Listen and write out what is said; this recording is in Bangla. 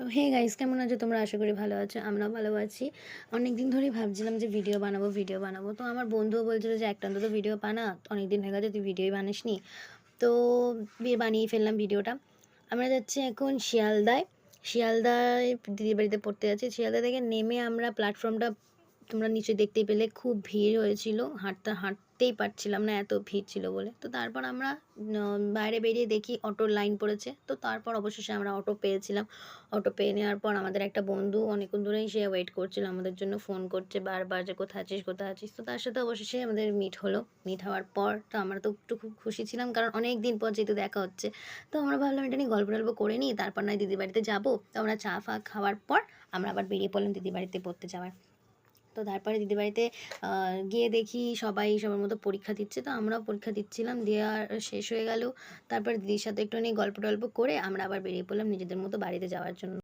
তো হে গাইস, কেমন আছো তোমরা? আশা করি ভালো আছো, আমরাও ভালো আছি। অনেক দিন ধরেই ভাবছিলাম যে ভিডিও বানাবো। তো আমার বন্ধুও বলছিল যে একটা অন্তত ভিডিও বানা, অনেক দিন হয়ে গেছে তুই ভিডিওই বানাসনি। তো বানিয়ে ফেললাম ভিডিওটা। আমরা যাচ্ছি এখন শিয়ালদায় দিদির বাড়িতে পড়তে যাচ্ছি। শিয়ালদা থেকে নেমে আমরা প্ল্যাটফর্মটা তোমরা নিচে দেখতেই পেলে, খুব ভিড় হয়েছিল, হাঁটতেই পারছিলাম না, এত ভিড় ছিল বলে। তো তারপর আমরা বাইরে বেরিয়ে দেখি অটোর লাইন পড়েছে। তো তারপর অবশেষে আমরা অটো পেয়েছিলাম। অটো পেয়ে নেওয়ার পর আমাদের একটা বন্ধু অনেকক্ষণ ধরেই সে ওয়েট করছিল আমাদের জন্য, ফোন করছে বারবার যে কোথায় আছিস কোথায় আছিস। তো তার সাথে অবশেষে আমাদের মিট হলো। মিট হওয়ার পর তো আমরা তো একটু খুব খুশি ছিলাম, কারণ অনেক দিন পর যেহেতু দেখা হচ্ছে। তো আমরা ভাবলাম এটা নিয়ে গল্প টল্প করে নিই, তারপর নয় দিদির বাড়িতে যাবো। তো আমরা চা ফা খাওয়ার পর আমরা আবার বেরিয়ে পড়লাম দিদির বাড়িতে পড়তে যাওয়ার। তো তারপরে দিদির বাড়িতে গিয়ে দেখি সবাই সবার মতো পরীক্ষা দিচ্ছে। তো আমরাও পরীক্ষা দিচ্ছিলাম, দেওয়ার শেষ হয়ে গেল। তারপর দিদির সাথে একটুখানি গল্প টল্প করে আমরা আবার বেরিয়ে পড়লাম নিজেদের মতো বাড়িতে যাওয়ার জন্য।